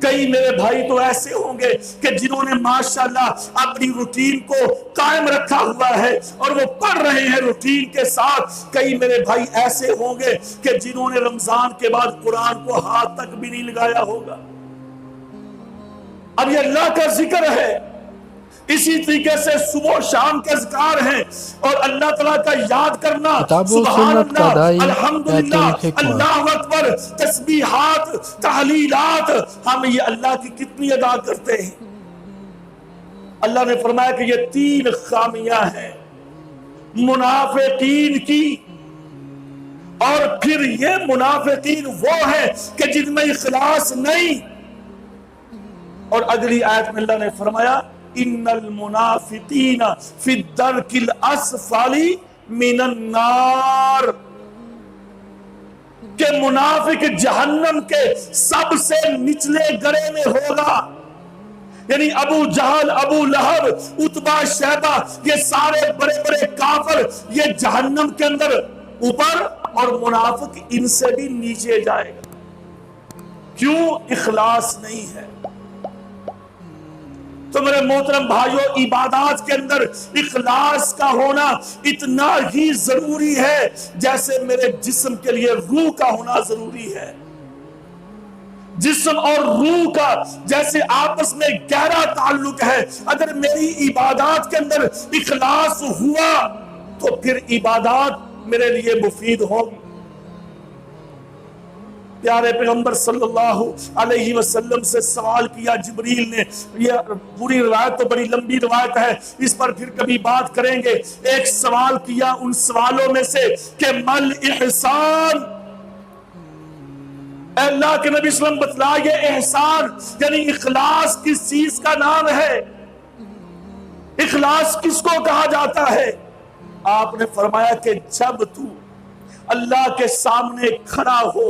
[SPEAKER 2] کئی میرے بھائی تو ایسے ہوں گے کہ جنہوں نے ماشاءاللہ اپنی روٹین کو قائم رکھا ہوا ہے اور وہ پڑھ رہے ہیں روٹین کے ساتھ۔ کئی میرے بھائی ایسے ہوں گے کہ جنہوں نے رمضان کے بعد قرآن کو ہاتھ تک بھی نہیں لگایا ہوگا۔ اب یہ اللہ کا ذکر ہے، اسی طریقے سے صبح و شام کے اذکار ہیں اور اللہ تعالیٰ کا یاد کرنا، سبحان اللہ، الحمدللہ، اللہ اکبر، تسبیحات، تحلیلات، ہم یہ اللہ کی کتنی ادا کرتے ہیں۔ اللہ نے فرمایا کہ یہ 3 خامیاں ہیں منافقین کی، اور پھر یہ منافقین وہ ہیں کہ جن میں اخلاص نہیں۔ اور اگلی آیت میں اللہ نے فرمایا ان المنافقین فی الدرک الاسفل من النار، کہ منافق جہنم کے سب سے نچلے گڑے میں ہوگا۔ یعنی ابو جہل، ابو لہب، عتبہ، شیبہ، یہ سارے بڑے بڑے کافر یہ جہنم کے اندر اوپر، اور منافق ان سے بھی نیچے جائے گا۔ کیوں؟ اخلاص نہیں ہے۔ تو میرے محترم بھائیوں، عبادات کے اندر اخلاص کا ہونا اتنا ہی ضروری ہے جیسے میرے جسم کے لیے روح کا ہونا ضروری ہے۔ جسم اور روح کا جیسے آپس میں گہرا تعلق ہے، اگر میری عبادات کے اندر اخلاص ہوا تو پھر عبادات میرے لیے مفید ہوگی۔ پیارے پیغمبر صلی اللہ علیہ وسلم سے سوال کیا جبریل نے، یہ پوری روایت تو بڑی لمبی روایت ہے، اس پر پھر کبھی بات کریں گے۔ ایک سوال کیا ان سوالوں میں سے کہ مل احسان، اے اللہ کے نبی صلی اللہ علیہ وسلم بتلائیے احسان یعنی اخلاص کس چیز کا نام ہے، اخلاص کس کو کہا جاتا ہے؟ آپ نے فرمایا کہ جب تو اللہ کے سامنے کھڑا ہو،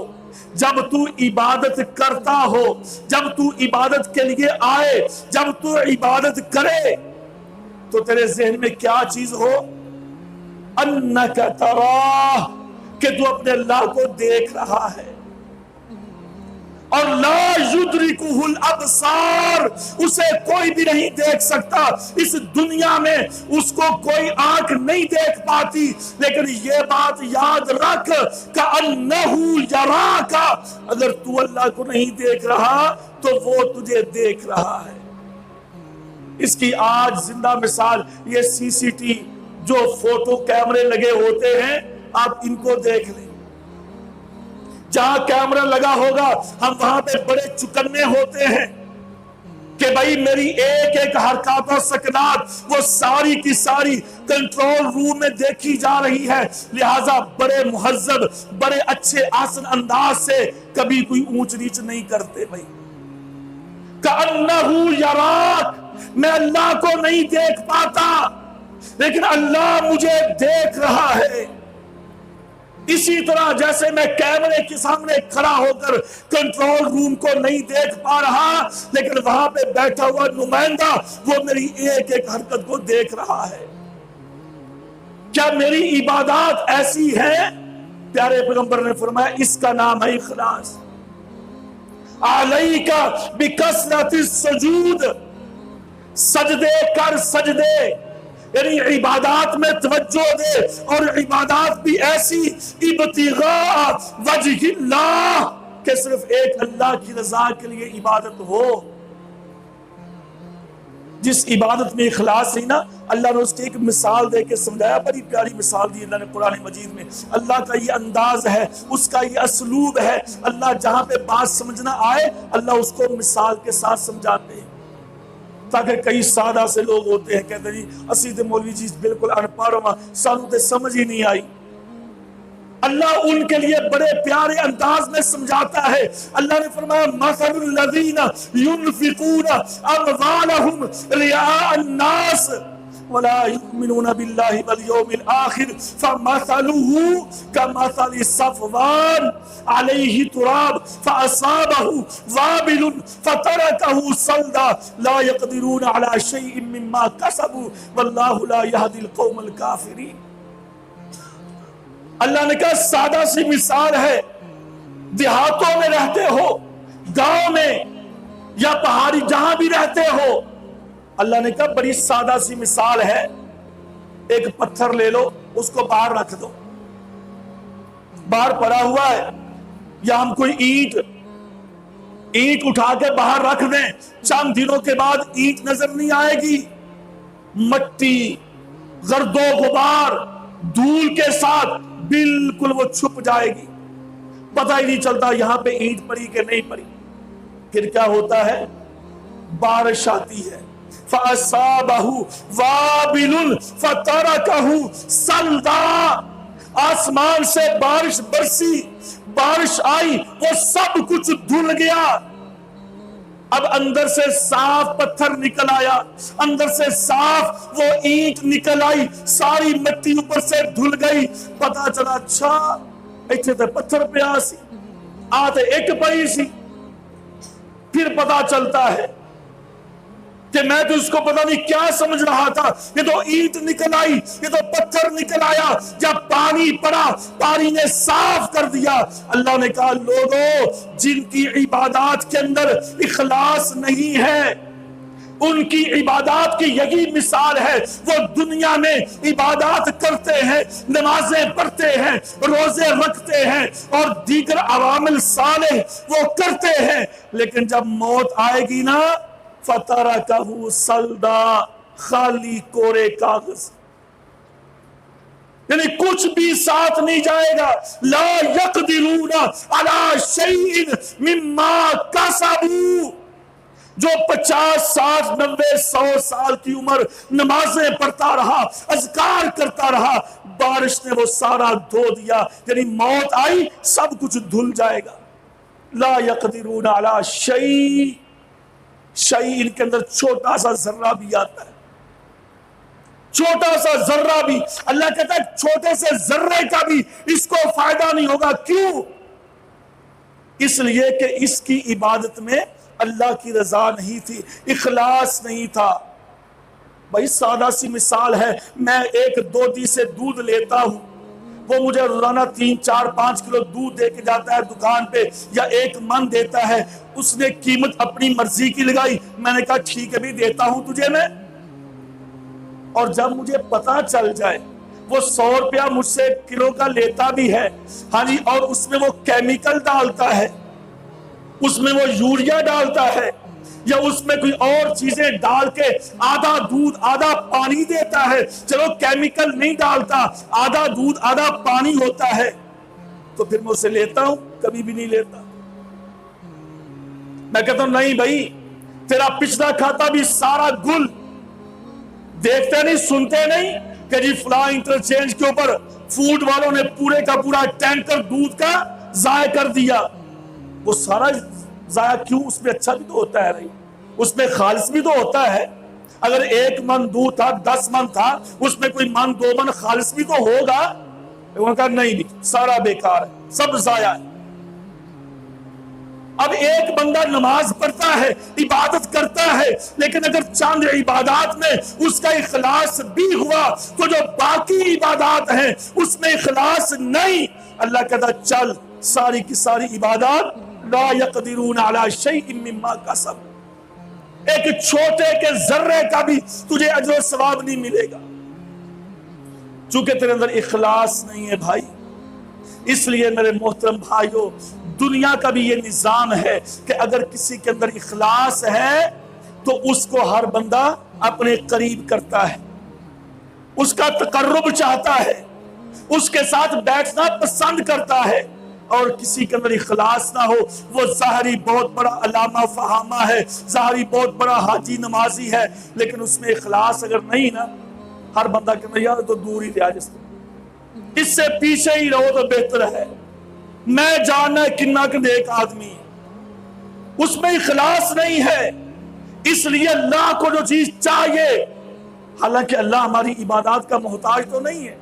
[SPEAKER 2] جب تو عبادت کرتا ہو، جب تو عبادت کے لیے آئے، جب تو عبادت کرے تو تیرے ذہن میں کیا چیز ہو؟ انک تراہ، کہ تو اپنے اللہ کو دیکھ رہا ہے، اور لا یدرکہ الابصار، اسے کوئی بھی نہیں دیکھ سکتا، اس دنیا میں اس کو کوئی آنکھ نہیں دیکھ پاتی، لیکن یہ بات یاد رکھ کأنہ یراک، اگر تو اللہ کو نہیں دیکھ رہا تو وہ تجھے دیکھ رہا ہے۔ اس کی آج زندہ مثال یہ سی سی ٹی جو فوٹو کیمرے لگے ہوتے ہیں، آپ ان کو دیکھ لیں، جہاں کیمرہ لگا ہوگا ہم وہاں پہ بڑے چکنے ہوتے ہیں کہ بھائی میری ایک ایک حرکات و سکنات وہ ساری کی ساری کنٹرول روم میں دیکھی جا رہی ہے، لہٰذا بڑے مہذب بڑے اچھے آسن انداز سے کبھی کوئی اونچ نیچ نہیں کرتے۔ بھائی کأنہ یراک، میں اللہ کو نہیں دیکھ پاتا لیکن اللہ مجھے دیکھ رہا ہے۔ اسی طرح جیسے میں کیمرے کے سامنے کھڑا ہو کر کنٹرول روم کو نہیں دیکھ پا رہا، لیکن وہاں پہ بیٹھا ہوا نمائندہ وہ میری ایک ایک حرکت کو دیکھ رہا ہے۔ کیا میری عبادات ایسی ہیں؟ پیارے پیغمبر نے فرمایا اس کا نام ہے اخلاص۔ علیک بکثرت السجود، سجدے کر سجدے، یعنی عبادات میں توجہ دے، اور عبادات بھی ایسی ابتغاء وجہ اللہ کہ صرف ایک اللہ کی رضا کے لیے عبادت ہو۔ جس عبادت میں اخلاص ہے نا، اللہ نے اس کی ایک مثال دے کے سمجھایا، بڑی پیاری مثال دی اللہ نے قرآن مجید میں۔ اللہ کا یہ انداز ہے، اس کا یہ اسلوب ہے، اللہ جہاں پہ بات سمجھنا آئے اللہ اس کو مثال کے ساتھ سمجھاتے ہیں، تاکہ کئی سادہ سے لوگ ہوتے ہیں کہتے ہیں اسی تے مولوی جی بالکل انپڑھ ہوا، سانو تے سمجھ ہی نہیں آئی۔ اللہ ان کے لیے بڑے پیارے انداز میں سمجھاتا ہے۔ اللہ نے فرمایا مثل الذین ينفقون اموالهم رئاء الناس ولا يؤمنون بالله واليوم الآخر فمثله كمثل صفوان علیہ تراب فاصابہ وابل فترکہ صلدا لا یقدرون علی شیء مما کسبوا واللہ لا یہدی القوم الکافرین۔ اللہ نے کہا سادہ سی مثال ہے، دیہاتوں میں رہتے ہو، گاؤں میں یا پہاڑی جہاں بھی رہتے ہو، اللہ نے کہا بڑی سادہ سی مثال ہے، ایک پتھر لے لو، اس کو باہر رکھ دو، باہر پڑا ہوا ہے، یا ہم کوئی اینٹ اٹھا کے باہر رکھ دیں، چند دنوں کے بعد اینٹ نظر نہیں آئے گی، مٹی، گرد و غبار، دھول کے ساتھ بالکل وہ چھپ جائے گی، پتہ ہی نہیں چلتا یہاں پہ اینٹ پڑی کہ نہیں پڑی۔ پھر کیا ہوتا ہے؟ بارش آتی ہے، فَأَصَابَهُ وَابِلٌ فَتَرَكَهُ صَلْدًا، آسمان سے بارش برسی، بارش آئی، وہ سب کچھ دھل گیا۔ اب اندر سے صاف پتھر نکل آیا، اندر سے صاف وہ اینٹ نکل آئی، ساری مٹی اوپر سے دھل گئی، پتا چلا اچھا ایتھے تے پتھر پیا سی، آتے ایک پئی سی۔ پھر پتا چلتا ہے کہ میں تو اس کو پتہ نہیں کیا سمجھ رہا تھا، یہ تو اینٹ نکل آئی، یہ تو پتھر نکل آیا، جب پانی پڑا پانی نے صاف کر دیا۔ اللہ نے کہا لوگوں جن کی عبادات کے اندر اخلاص نہیں ہے، ان کی عبادات کی یہی مثال ہے، وہ دنیا میں عبادات کرتے ہیں، نمازیں پڑھتے ہیں، روزے رکھتے ہیں اور دیگر عوامل صالح وہ کرتے ہیں، لیکن جب موت آئے گی نا فَتَرَكَهُ صَلْدًا، خالی کورے کاغذ، یعنی کچھ بھی ساتھ نہیں جائے گا۔ لا يقدرون على شيء مما كسبوا، جو 50 60 90 100 سال کی عمر نمازیں پڑھتا رہا، اذکار کرتا رہا، بارش نے وہ سارا دھو دیا، یعنی موت آئی سب کچھ دھل جائے گا۔ لا يقدرون على شيء، شيء ان کے اندر چھوٹا سا ذرہ بھی آتا ہے، چھوٹا سا ذرہ بھی، اللہ کہتا ہے چھوٹے سے ذرے کا بھی اس کو فائدہ نہیں ہوگا۔ کیوں؟ اس لیے کہ اس کی عبادت میں اللہ کی رضا نہیں تھی، اخلاص نہیں تھا۔ بھائی سادہ سی مثال ہے، میں ایک دودھی سے دودھ لیتا ہوں، وہ مجھے روزانہ 3 4 5 کلو دودھ دے کے جاتا ہے دکان پہ، یا 1 من دیتا ہے، اس نے قیمت اپنی مرضی کی لگائی، میں نے کہا ٹھیک ہے بھی دیتا ہوں تجھے میں، اور جب مجھے پتا چل جائے وہ 100 روپیہ مجھ سے کلو کا لیتا بھی ہے، ہاں جی، اور اس میں وہ کیمیکل ڈالتا ہے، اس میں وہ یوریا ڈالتا ہے، یا اس میں کوئی اور چیزیں ڈال کے آدھا دودھ آدھا پانی دیتا ہے، چلو کیمیکل نہیں ڈالتا، آدھا دودھ آدھا پانی ہوتا ہے، تو پھر میں اسے لیتا ہوں؟ کبھی بھی نہیں لیتا۔ میں کہتا ہوں نہیں بھائی تیرا پچھلا کھاتا بھی سارا گل، دیکھتے نہیں سنتے نہیں کہ جی فلاں انٹرچینج کے اوپر فوڈ والوں نے پورے کا پورا ٹینکر دودھ کا ضائع کر دیا، وہ سارا ضائع کیوں؟ اس میں اچھا بھی تو ہوتا ہے، رہی اس میں خالص بھی تو ہوتا ہے۔ اگر 1 من دودھ تھا 10 من تھا، اس میں کوئی من 2 من خالص بھی تو ہوگا۔ انہوں نے کہا نہیں سارا بیکار ہے، سب ضائع ہے۔ اب ایک بندہ نماز پڑھتا ہے، عبادت کرتا ہے، لیکن اگر چند عبادات میں اس کا اخلاص بھی ہوا تو جو باقی عبادات ہیں اس میں اخلاص نہیں، اللہ کہتا چل ساری کی ساری عبادات لا يقدرون على شيء مما كسب، ایک چھوٹے کے ذرے کا بھی تجھے اجر و ثواب نہیں ملے گا، چونکہ تیرے اندر اخلاص نہیں ہے بھائی۔ اس لیے میرے محترم بھائیوں، دنیا کا بھی یہ نظام ہے کہ اگر کسی کے اندر اخلاص ہے تو اس کو ہر بندہ اپنے قریب کرتا ہے، اس کا تقرب چاہتا ہے، اس کے ساتھ بیٹھنا پسند کرتا ہے، اور کسی کے اندر اخلاص نہ ہو، وہ ظاہری بہت بڑا علامہ فہامہ ہے، ظاہری بہت بڑا حاجی نمازی ہے، لیکن اس میں اخلاص اگر نہیں نا، ہر بندہ کہ میں یار تو دور ہی رہا، جس اس سے پیچھے ہی رہو تو بہتر ہے، میں جاننا ہے کنہ کے نیک آدمی، اس میں اخلاص نہیں ہے۔ اس لیے اللہ کو جو چیز چاہیے، حالانکہ اللہ ہماری عبادات کا محتاج تو نہیں ہے،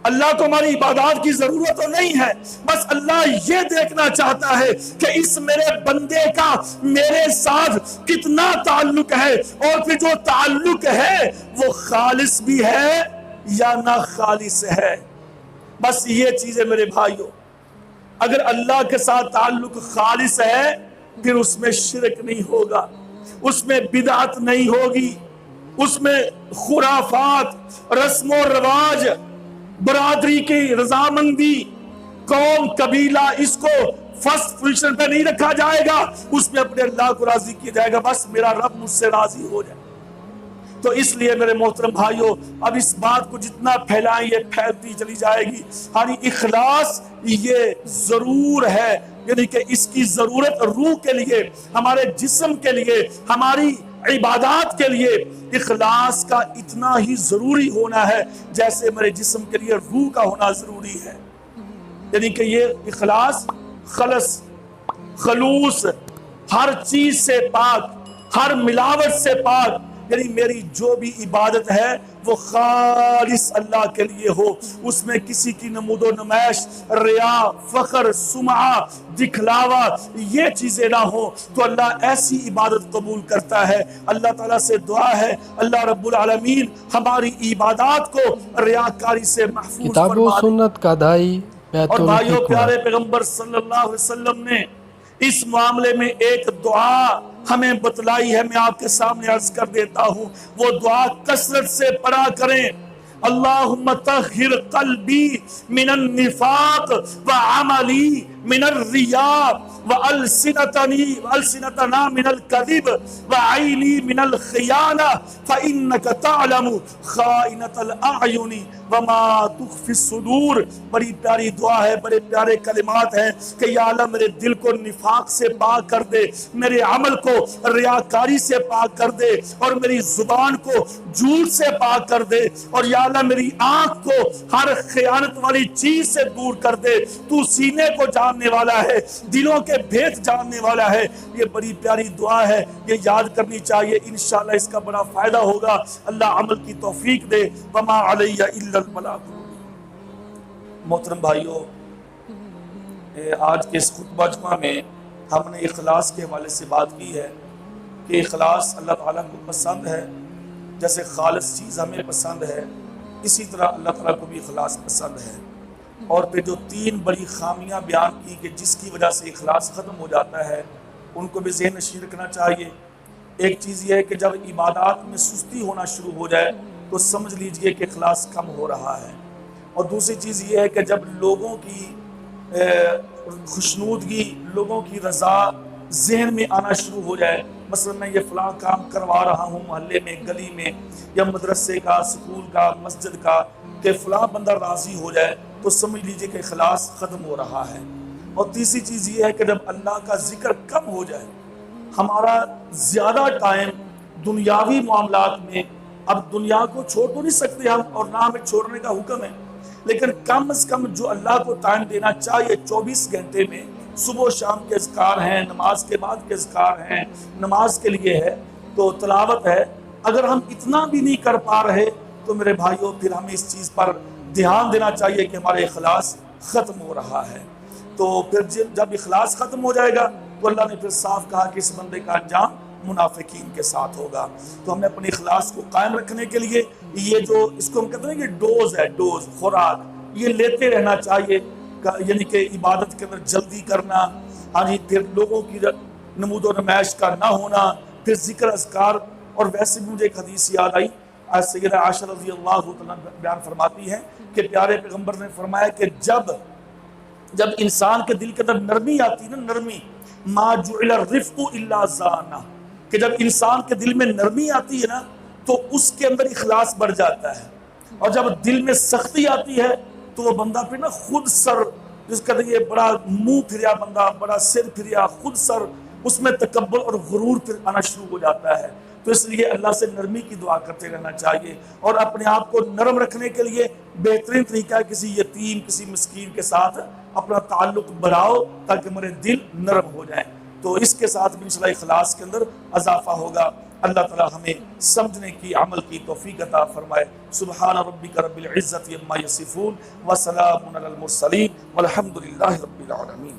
[SPEAKER 2] اللہ کو ہماری عبادات کی ضرورت تو نہیں ہے، بس اللہ یہ دیکھنا چاہتا ہے کہ اس میرے بندے کا میرے ساتھ کتنا تعلق ہے، اور پھر جو تعلق ہے وہ خالص بھی ہے یا نہ خالص ہے۔ بس یہ چیزیں میرے بھائیوں، اگر اللہ کے ساتھ تعلق خالص ہے پھر اس میں شرک نہیں ہوگا، اس میں بدعت نہیں ہوگی، اس میں خرافات، رسم و رواج، برادری کی رضامندی، قوم قبیلہ، اس کو فرسٹ پوزیشن پہ نہیں رکھا جائے گا، اس میں اپنے اللہ کو راضی کیا جائے گا، بس میرا رب مجھ سے راضی ہو جائے۔ تو اس لیے میرے محترم بھائیوں، اب اس بات کو جتنا پھیلائیں یہ پھیلتی چلی جائے گی۔ یعنی اخلاص یہ ضرور ہے، یعنی کہ اس کی ضرورت روح کے لیے، ہمارے جسم کے لیے، ہماری عبادات کے لیے اخلاص کا اتنا ہی ضروری ہونا ہے جیسے میرے جسم کے لیے روح کا ہونا ضروری ہے۔ یعنی کہ یہ اخلاص خلوص، ہر چیز سے پاک، ہر ملاوٹ سے پاک، یعنی میری جو بھی عبادت ہے وہ خالص اللہ کے لیے ہو، اس میں کسی کی نمود و نمائش، ریا، فخر، سمعہ، دکھلاوا، یہ چیزیں نہ ہو تو اللہ ایسی عبادت قبول کرتا ہے۔ اللہ تعالیٰ سے دعا ہے اللہ رب العالمین ہماری عبادات کو ریاکاری سے محفوظ
[SPEAKER 3] کتاب و
[SPEAKER 2] فرما دے۔
[SPEAKER 3] سنت کا دائی بیت
[SPEAKER 2] اور بھائیو،
[SPEAKER 3] الحکمہ۔
[SPEAKER 2] پیارے پیغمبر صلی اللہ علیہ وسلم نے اس معاملے میں ایک دعا ہمیں بتلائی ہے، میں آپ کے سامنے عرض کر دیتا ہوں، وہ دعا کثرت سے پڑھا کریں۔ اللہم طہر قلبی من النفاق وعملی من الریاء والسنتنا من الکذب وعینی من الخیانہ فإنک تعلم خائنۃ الاعین وما تخفی الصدور۔ بڑی پیاری دعا ہے، بڑے پیارے کلمات ہیں کہ یا اللہ میرے دل کو نفاق سے پاک کر دے، میرے عمل کو ریاکاری سے پاک کر دے، اور میری زبان کو جھوٹ سے پاک کر دے، اور یا اللہ میری آنکھ کو ہر خیانت والی چیز سے دور کر دے۔ تو سینے کو جاننے والا ہے، دلوں کے بھید جاننے والا ہے۔ یہ بڑی پیاری دعا ہے، یہ یاد کرنی چاہیے، انشاءاللہ اس کا بڑا فائدہ ہوگا۔ اللہ عمل کی توفیق دے۔ وما علی الا البلاغ۔ محترم بھائیوں، آج کے اس خطبہ جمعہ میں ہم نے اخلاص کے حوالے سے بات کی ہے کہ اخلاص اللہ تعالیٰ کو پسند ہے، جیسے خالص چیز ہمیں پسند ہے، اسی طرح اللہ تعالیٰ کو بھی اخلاص پسند ہے۔ اور پھر جو تین بڑی خامیاں بیان کی کہ جس کی وجہ سے اخلاص ختم ہو جاتا ہے، ان کو بھی ذہن نشین رکھنا چاہیے۔ ایک چیز یہ ہے کہ جب عبادات میں سستی ہونا شروع ہو جائے تو سمجھ لیجئے کہ اخلاص کم ہو رہا ہے۔ اور دوسری چیز یہ ہے کہ جب لوگوں کی خوشنودگی، لوگوں کی رضا ذہن میں آنا شروع ہو جائے، مثلا میں یہ فلاں کام کروا رہا ہوں محلے میں، گلی میں، یا مدرسے کا، سکول کا، مسجد کا، کہ فلاں بندہ راضی ہو جائے تو سمجھ لیجئے کہ اخلاص ختم ہو رہا ہے۔ اور تیسری چیز یہ ہے کہ جب اللہ کا ذکر کم ہو جائے، ہمارا زیادہ ٹائم دنیاوی معاملات میں، اب دنیا کو چھوڑ تو نہیں سکتے ہم، اور نہ ہمیں چھوڑنے کا حکم ہے، لیکن کم از کم جو اللہ کو ٹائم دینا چاہیے 24 گھنٹے میں، صبح و شام کے اذکار ہیں، نماز کے بعد کے اذکار ہیں، نماز کے لیے ہے، تو تلاوت ہے، اگر ہم اتنا بھی نہیں کر پا رہے تو میرے بھائیوں پھر ہمیں اس چیز پر دھیان دینا چاہیے کہ ہمارا اخلاص ختم ہو رہا ہے۔ تو پھر جب اخلاص ختم ہو جائے گا تو اللہ نے پھر صاف کہا کہ اس بندے کا انجام منافقین کے ساتھ ہوگا۔ تو ہمیں اپنے اخلاص کو قائم رکھنے کے لیے یہ جو اس کو ہم کہتے ہیں کہ ڈوز ہے، ڈوز، خوراک، یہ لیتے رہنا چاہیے، یعنی کہ عبادت کے اندر جلدی کرنا، ہاں جی، پھر لوگوں کی نمود و نمائش کا نہ ہونا، پھر ذکر اذکار۔ اور ویسے بھی مجھے ایک حدیث یاد آئی، سیدہ عائشہ رضی اللہ عنہا بیان فرماتی ہیں کہ پیارے پیغمبر نے فرمایا کہ جب انسان کے دل کے اندر نرمی آتی ہے نا، نرمی، ما جعل الرفق الا زانہ، کہ جب انسان کے دل میں نرمی آتی ہے نا تو اس کے اندر اخلاص بڑھ جاتا ہے، اور جب دل میں سختی آتی ہے تو وہ بندہ پھر نا خود سر، جس کا یہ بڑا منہ پھریا بندہ، بڑا سر پھریا، خود سر، اس میں تکبر اور غرور پھر آنا شروع ہو جاتا ہے۔ تو اس لیے اللہ سے نرمی کی دعا کرتے رہنا چاہیے، اور اپنے آپ کو نرم رکھنے کے لیے بہترین طریقہ ہے کسی یتیم، کسی مسکین کے ساتھ اپنا تعلق بڑھاؤ تاکہ ہمارے دل نرم ہو جائیں، تو اس کے ساتھ بھی انشاءاللہ اخلاص کے اندر اضافہ ہوگا۔ اللہ تعالی ہمیں سمجھنے کی عمل کی توفیق عطا فرمائے. سبحان ربک رب العزت عما یصفون وسلام علی المرسلین والحمد للہ رب العالمین.